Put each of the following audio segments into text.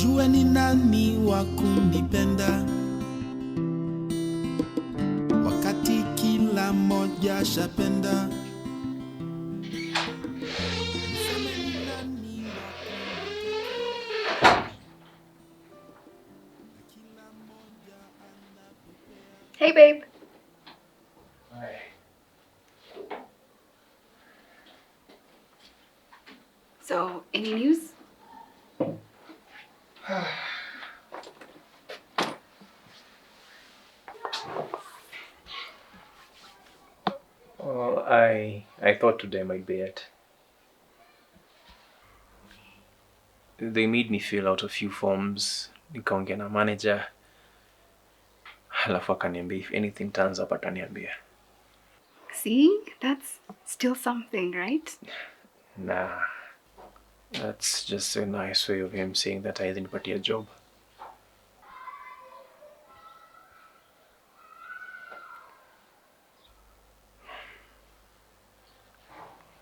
nijue ni nani wa kunipenda wakati kila moja shapenda. Hey, babe. Hi. So, any news? Well, I thought today might be it. They made me fill out a few forms. Nikaongea na manager. Halafu akaniambia if anything turns up ataniambia. See, that's still something, right? Nah. That's just a nice way of him saying that I didn't get a job.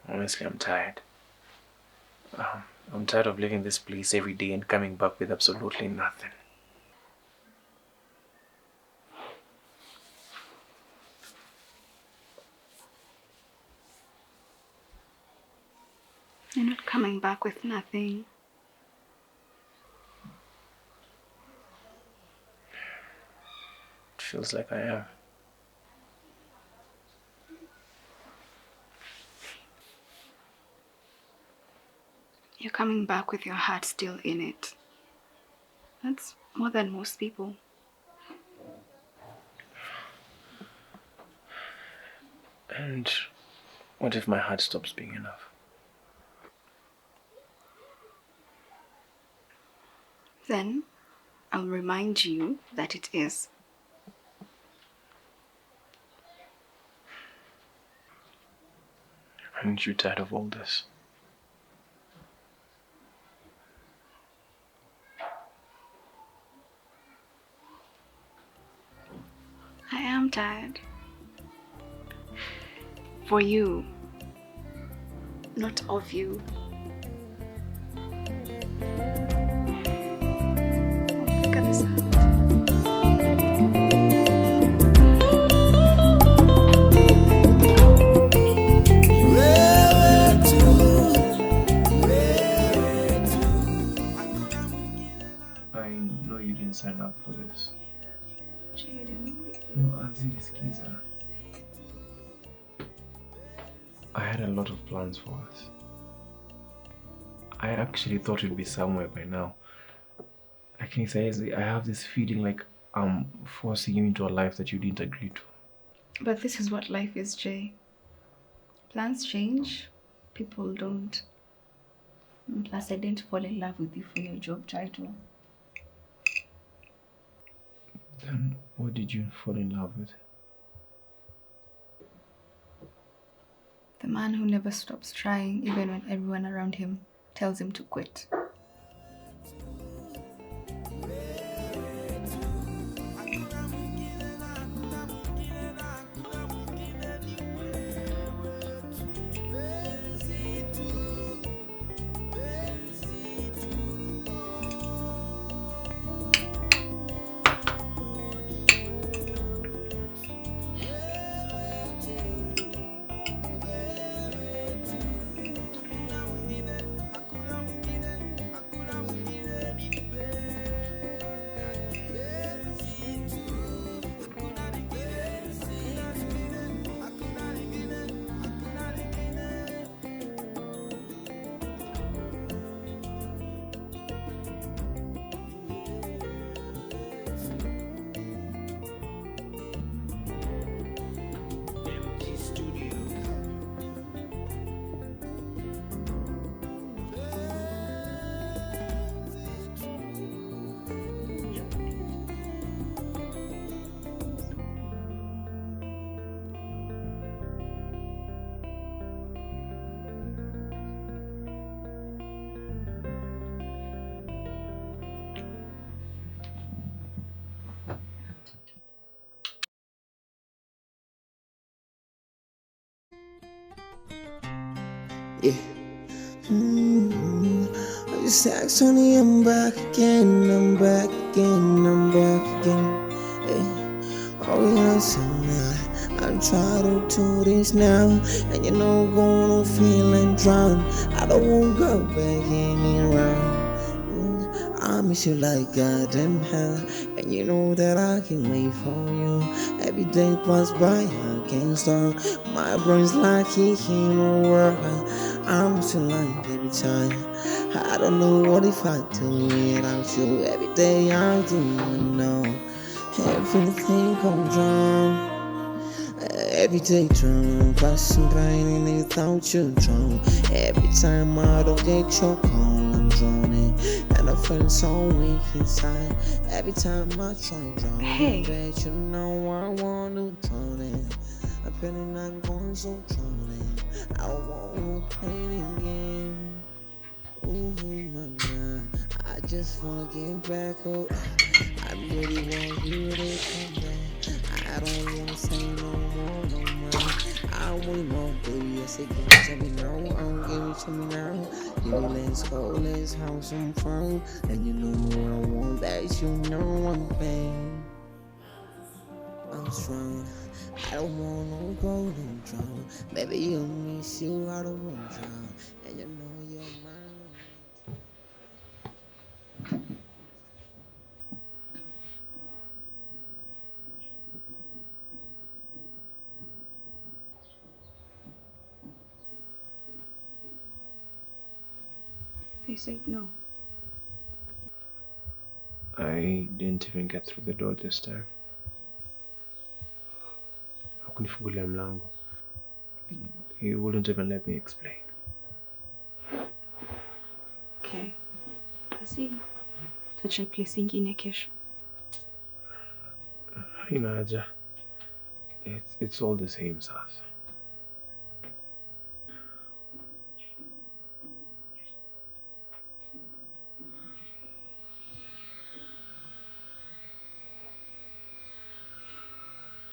Honestly, I'm tired. I'm tired of leaving this place every day and coming back with absolutely nothing. You're not coming back with nothing. It feels like I am. You're coming back with your heart still in it. That's more than most people. And what if my heart stops being enough? Then I'll remind you that it is. Aren't you tired of all this? I am tired. For you. Not of you. Look at this. I know you didn't sign up for this. Jaden. No, Aziz, Kiza. I had a lot of plans for us. I actually thought you'd be somewhere by now. I can say I have this feeling like I'm forcing you into a life that you didn't agree to. But this is what life is, Jay. Plans change. People don't. Plus, I didn't fall in love with you for your job title. Then what did you fall in love with? The man who never stops trying even when everyone around him tells him to quit. Just ask Tony, I'm back again, I'm back again, I'm back again. Oh, yes, I'm trying to do this now, and you know, gonna feel and drown. I don't want to go back anywhere. I miss you like God in hell, and you know that I can wait for you. Every day pass by, I can't stop. My brain's like he came over. I miss you like every time. I don't know what if I do without you. Every day I do know everything comes wrong. Every day trying, passing pain without you drawn. Every time I don't get your call, I'm drowning, and I feel so weak inside. Every time I try drowning, Hey. but you know I want to drown it. I'm feeling I'm going so drowning. I want to play again. Ooh, mama, I just wanna get back up. I really want you to come back. I don't wanna say no more, no more. I want more, baby. I say, give it to me now. Give it to me now. Baby, let's go, let's have some fun. And you know what I want, that you know I'm pain. I'm strong. I don't wanna go and drown. Baby, you miss you, I don't wanna drown. And you know you're mine. They said no. I didn't even get through the door this time. Hakunifungulia mlango. He wouldn't even let me explain. Okay. Basi tuache place ingine kesho. Haina haja. It's all the same, sasa.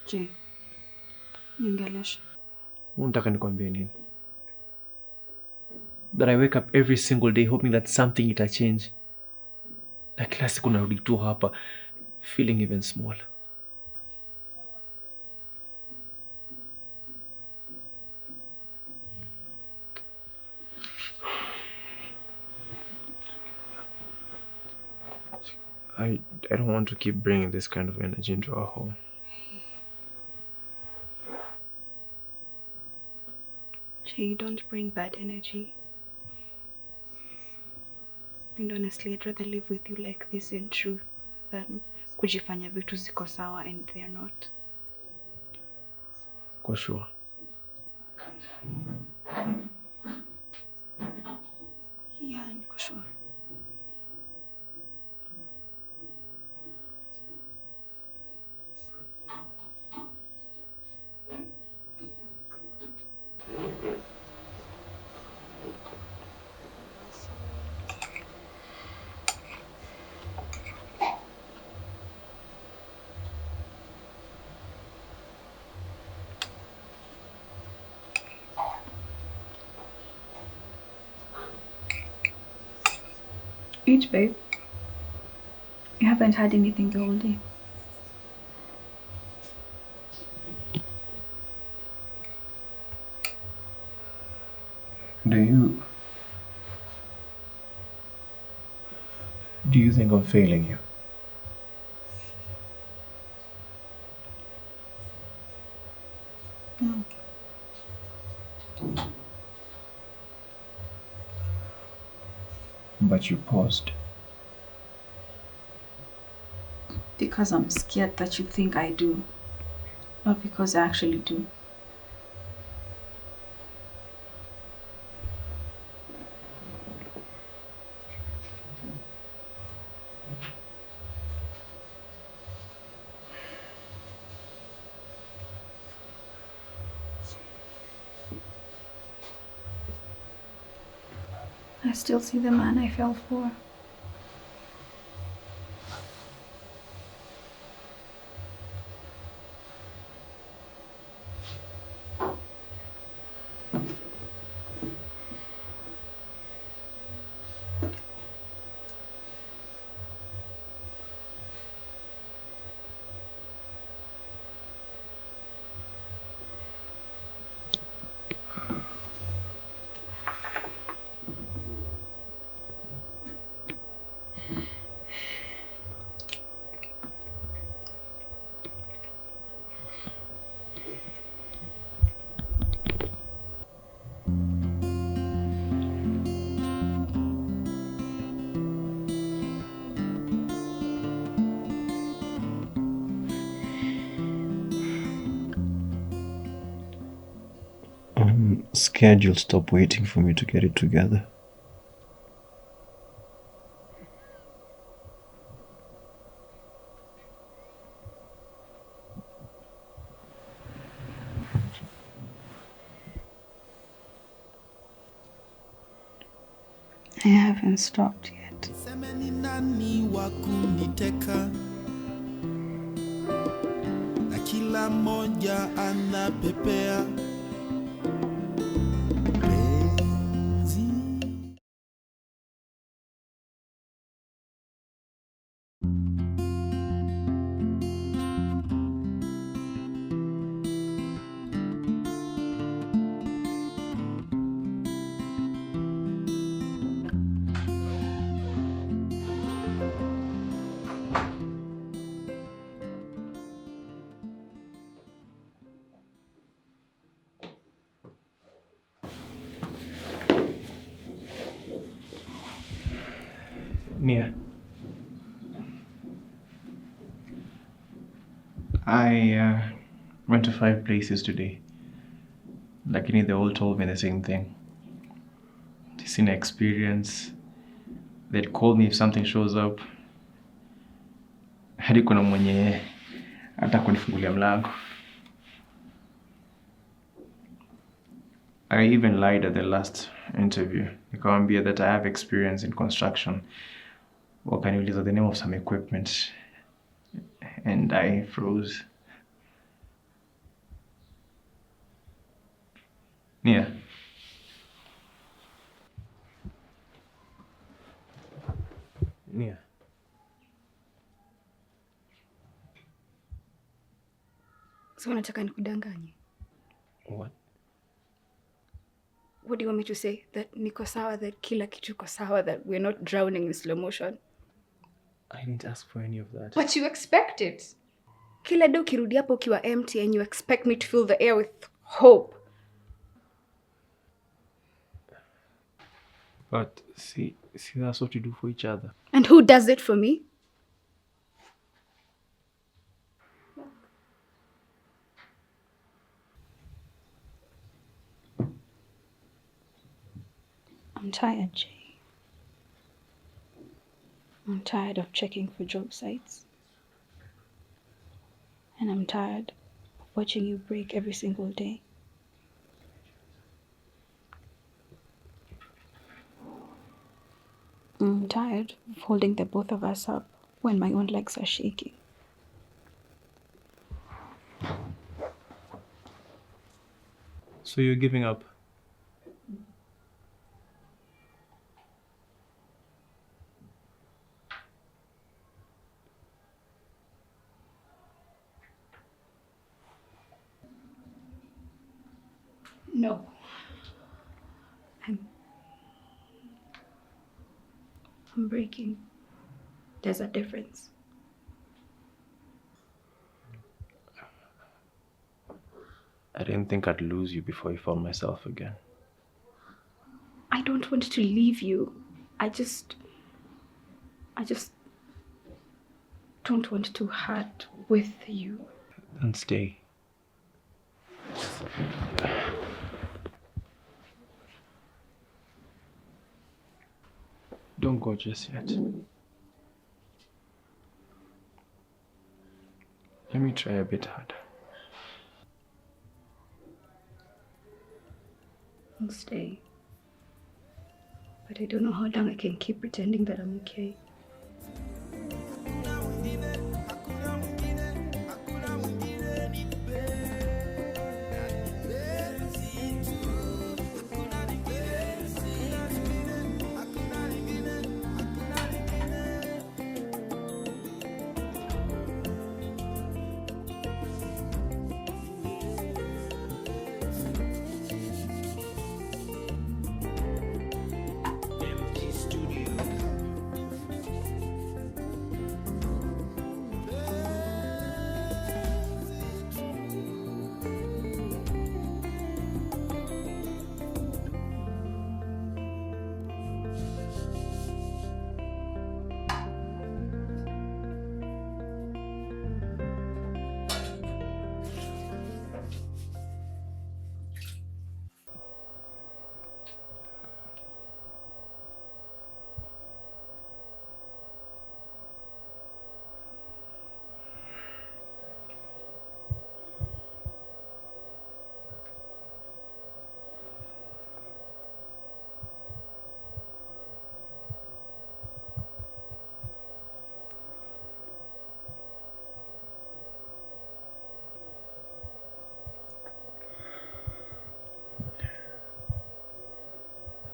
Je, niongeleshe. Unataka nikwambie nini? That I wake up every single day hoping that something ita change. Na kila siku narudi tu hapa feeling even smaller. I don't want to keep bringing this kind of energy into our home. Jay, don't bring bad energy. And honestly, I'd rather live with you like this in truth than kujifanya vitu ziko sawa and they're not. Kwa sure. Yeah, niko sure. Eat, babe. You haven't had anything the whole day. Do you think I'm failing you? No. But you paused. Because I'm scared that you think I do. Not because I actually do. I still see the man I fell for. scared you'll stop waiting for me to get it together. I haven't stopped yet. Seme ni nani wa kuniteka, na kila moja anapepea. Penzi. Nia, I went to 5 places today. Lakini they all told me the same thing. Seen experience. They'd call me if something shows up. Hadi kuna mwenye hata kunifungulia mlango. I even lied at the last interview. Nikamwambia that I have experience in construction. Wakaniuliza the name of some equipment. And I froze. Nia. Nia. So unataka nikudanganye? What? What do you want me to say? That niko sawa, that kila kitu iko sawa, that we're not drowning in slow motion? I didn't ask for any of that. But you expect it. Kila day ukirudi hapo ukiwa empty and you expect me to fill the air with hope. But see, that's what you do for each other. And who does it for me? I'm tired, Jay. I'm tired of checking for job sites. And I'm tired of watching you break every single day. I'm tired of holding the both of us up when my own legs are shaking. So you're giving up? No. I'm breaking. There's a difference. I didn't think I'd lose you before I found myself again. I don't want to leave you. I just don't want to hurt with you. Then stay. Don't go just yet. Let me try a bit harder. I'll stay. But I don't know how long I can keep pretending that I'm okay.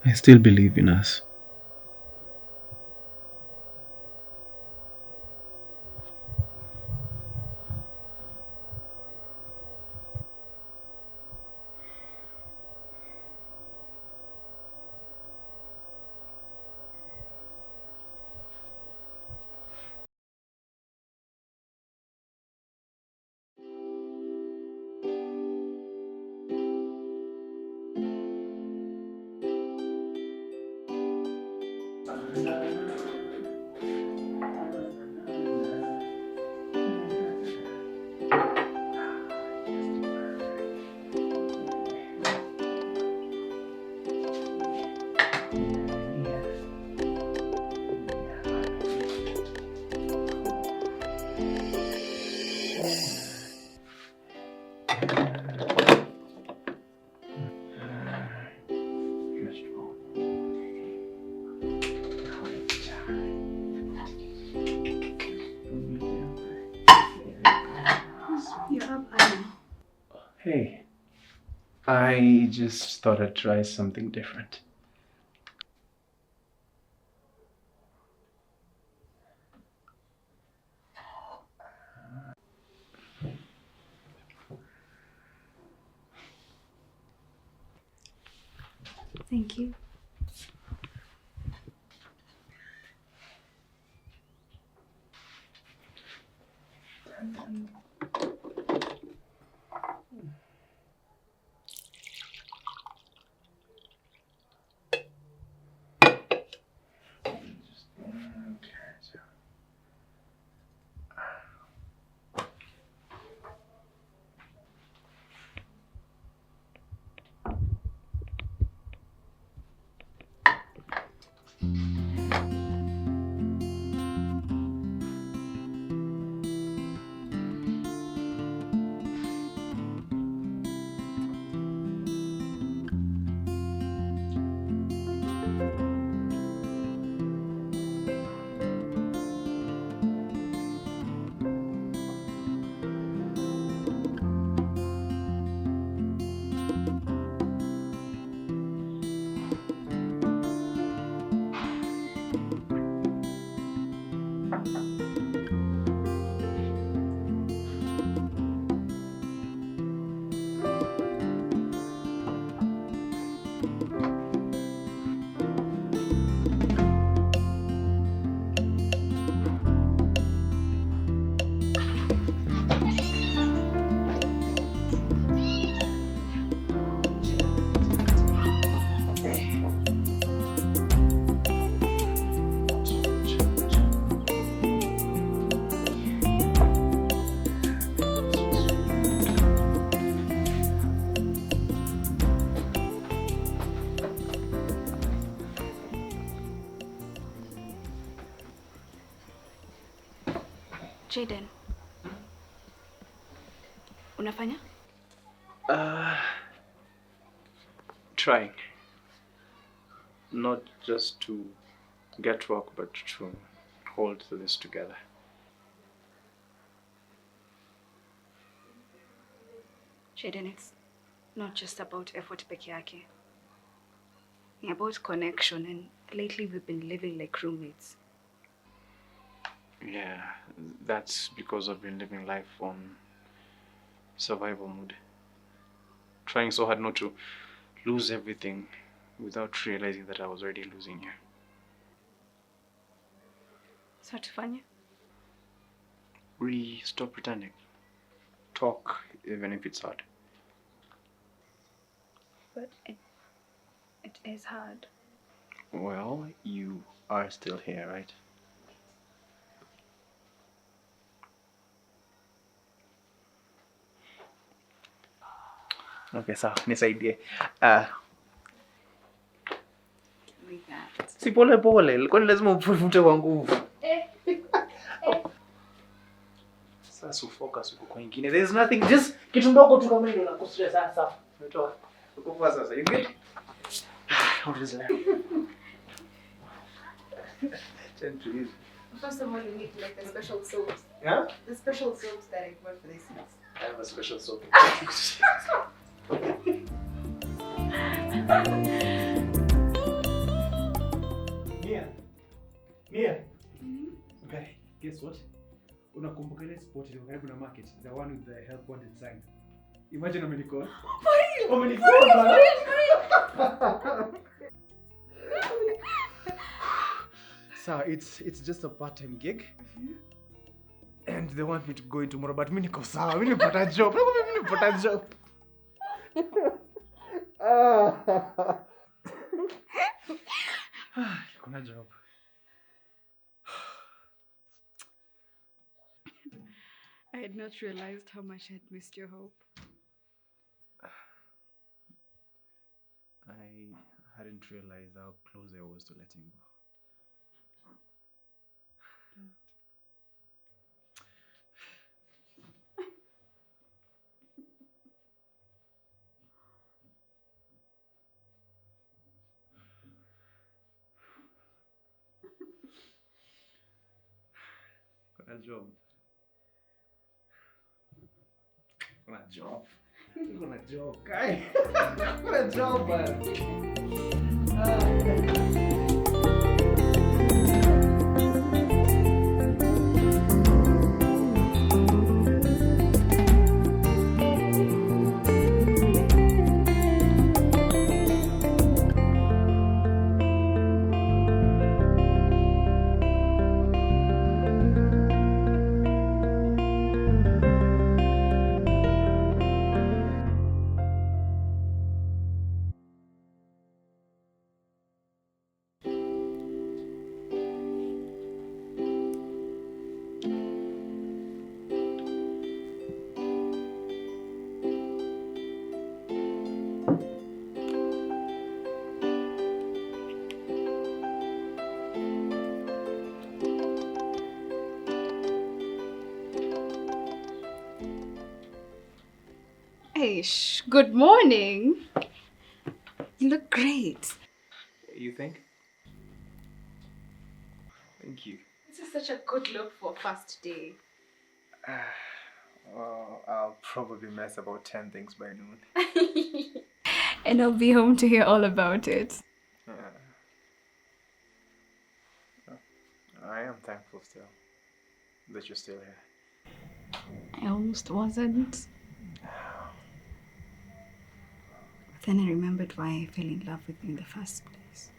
I still believe in us. You're up early. Hey, I just thought I'd try something different. Thank you. Jaden. Unafanya? Trying. Not just to get work, but to hold this together. Jaden, it's not just about effort peke yake. It's about connection, and lately we've been living like roommates. Yeah, that's because I've been living life on survival mode. Trying so hard not to lose everything without realizing that I was already losing you. So tufanye? We stop pretending. Talk, even if it's hard. But it is hard. Well, you are still here, right? Okay, sawa, nisaidie. Like that. Si pole pole, kwani lazima upute kwa nguvu. Sasa focus huko kwa ingine. There's nothing, just kitu ndogo tu kama hilo na kustress sasa. Umetoa. Uko sasa, you good? What is that? Gently. First of all, you need like the special soaps. Yeah? The special soaps that I bought for this house. I have a special soap. Mia. Okay, guess what? Unakumbuka ile spot ile karibu na market, the one with the help wanted sign. Imagine umenicall. Umenicall bana. So it's just a part-time gig. And they want me to go in tomorrow, but mimi niko sawa. Mimi nimepata job. Mimi nimepata job. Kuna job. I had not realized how much I had missed your hope. I hadn't realized how close I was to letting go. Kuna job. Kuna job. Kuna job, guy. Kuna job, man. Hey, good morning. You look great. You think? Thank you. This is such a good look for a first day. Well, I'll probably mess about 10 things by noon. And I'll be home to hear all about it. I am thankful still that you're still here. I almost wasn't. But then I remembered why I fell in love with you in the first place.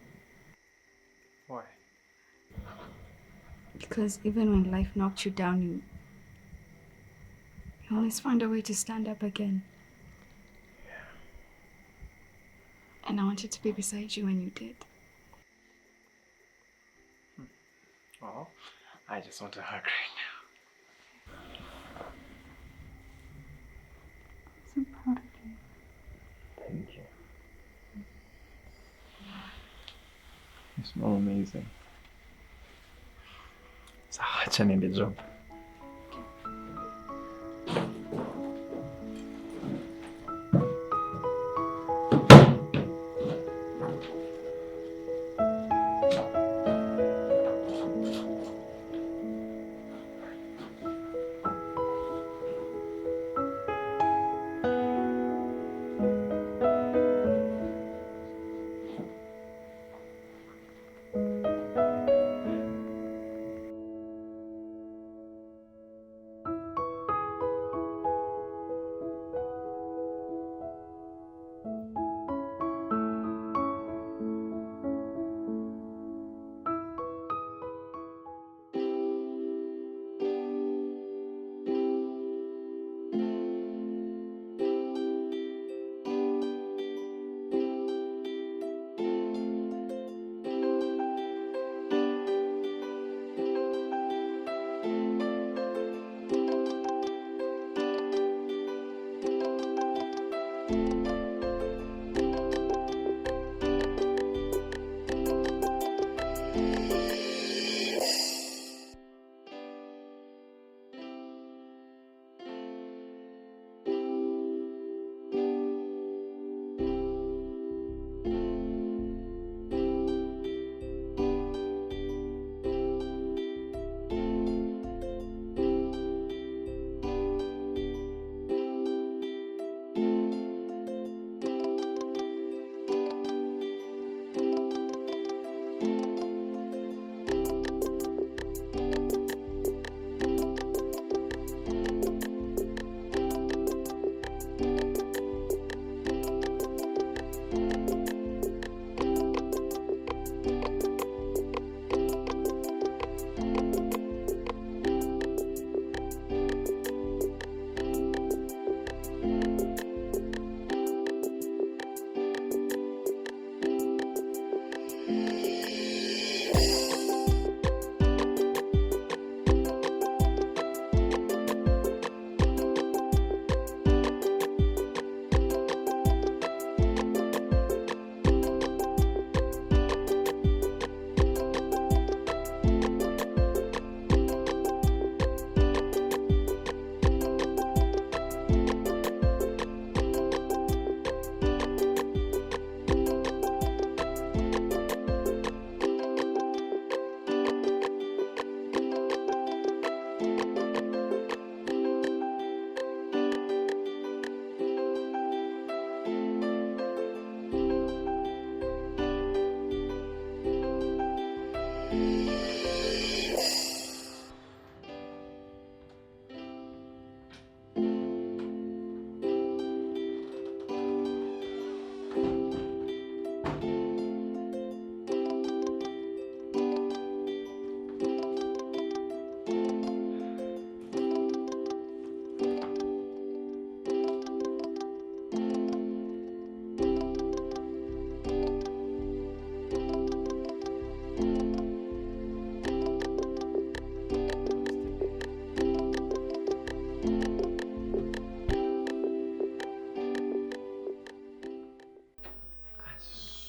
Why? Because even when life knocked you down, you always found a way to stand up again. Yeah. And I wanted to be beside you when you did. Oh, I just want a hug right now. I'm so proud of you. Thank you. You smell amazing. So, acha niende job.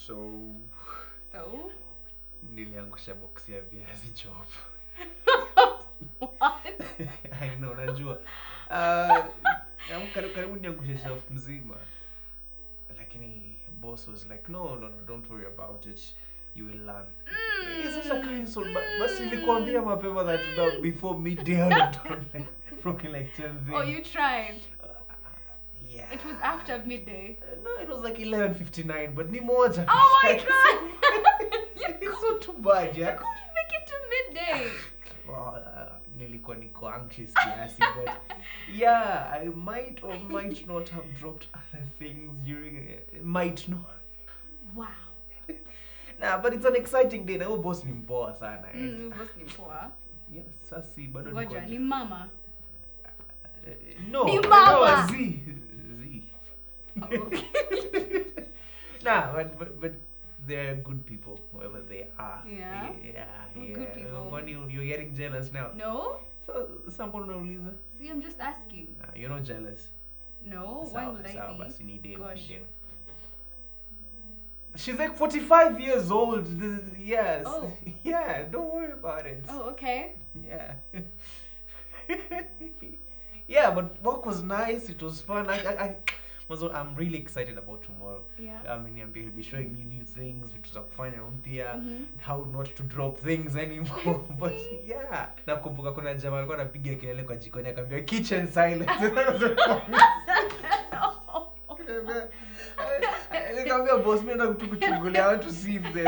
So? Niliangusha box ya viazi chop. What? I know, najua. Karibu niangushe shelf mzima. Lakini boss was like, no, don't worry about it. You will learn. It's such a kind soul. But nilikwambia mapema that before midday I would done like broken like 10 things. Oh, you tried. Yeah. It was after midday. No, it was like 11:59, but ni moja. Oh my god! It's not too bad, yeah? You couldn't make it to midday. Well, nilikuwa niko anxious kiasi, but yeah, I might or might not have dropped other things during might not. Wow. Nah, but it's an exciting day. Na huyo boss ni mpoa sana. Boss ni poa. Yes, sasi bado Ngoja, ni mama. No, Ni mama. no, Z. Oh, okay. Nah, but they're good people, whoever they are. Yeah? Yeah. Good people. When you're getting jealous now. No? So, someone unauliza? See, I'm just asking. Nah, you're not jealous. No? Why would I Sawa, be? basi ni dem, Gosh. ni dem. She's like 45 years old. Yes. Oh. Yeah, don't worry about it. Oh, okay. Yeah. Yeah, but work was nice. It was fun. I'm really excited about tomorrow. Yeah. I mean, he'll be showing me new things, which is kufanya mpya, how not to drop things anymore. But yeah, nakumbuka kuna jamaa alikuwa anapiga kelele kwa jikoni akamwambia kitchen silence. Nikamwambia boss, mimi nataka kuchungulia, I want to see if the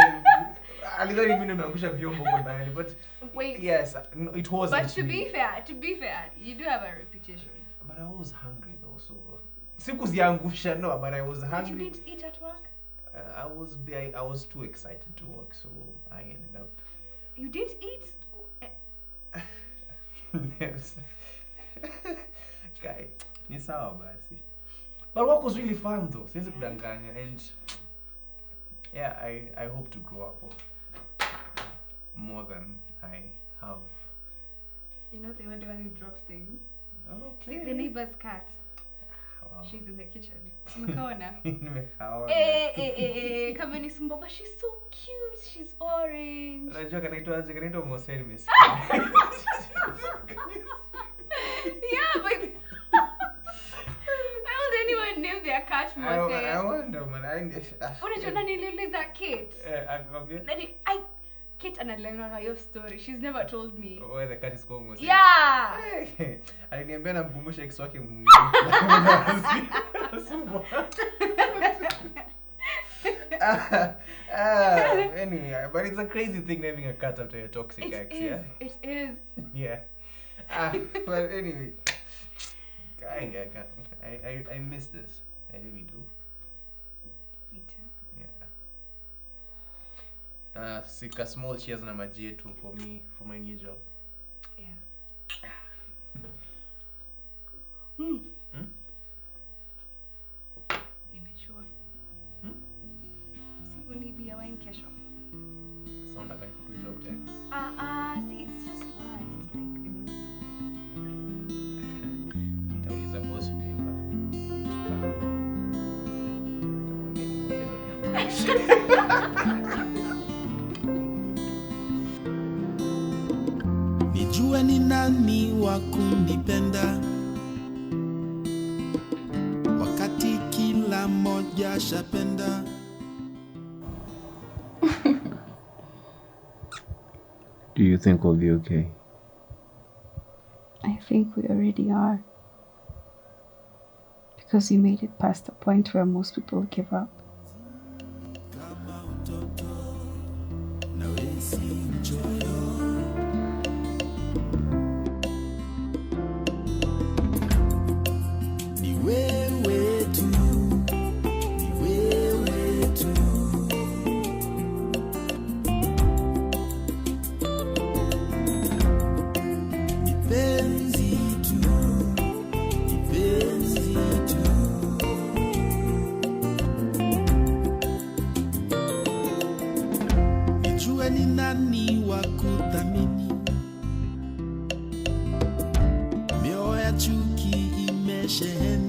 alidhani mimi nimeangusha vyombo kwa ndani, but wait. Yes, no, it wasn't. But to be fair, you do have a reputation. But I was hungry though, so sikuziangusha, no, but I was hungry. But you didn't eat at work? I was too excited to work, so I ended up. You didn't eat? Yes. Guy, ni sawa basi. But work was really fun though. Siwezi kudanganya, and yeah, I hope to grow up more than I have. You know the one who drops things? Okay. The neighbor's cat. Wow. She's in the kitchen. Umekaona? Nimekaona. Kama ni sumba, but she's so cute. She's orange. Unajua kanaitwa Moseni Miss. Yeah, but how would anyone name their cat Mose? I wonder, man. Unajua nani niliuliza Kate? Akakwambia? Kate analenga your story. She's never told me. Where the cat is called Mose. Yeah. Aliniambia namkumbusha ex wake mwingine. Anyway, but it's a crazy thing naming a cat after your toxic ex, yeah? It is. Yeah. But anyway, I miss this. I really do. Me too. Yeah. Sika small cheers na maji yetu for me, for my new job. Yeah. Nimechua. Si unibia wine kesho. Sound like I could job there. See, it's just one. It's like they won't know. Nitauliza boss paper. Nijue ni nani wa kunipenda wakati kila moja shapenda. Do you think we'll be okay? I think we already are. Because you made it past the point where most people give up. Kama utoto na wesi enjoy. sheheni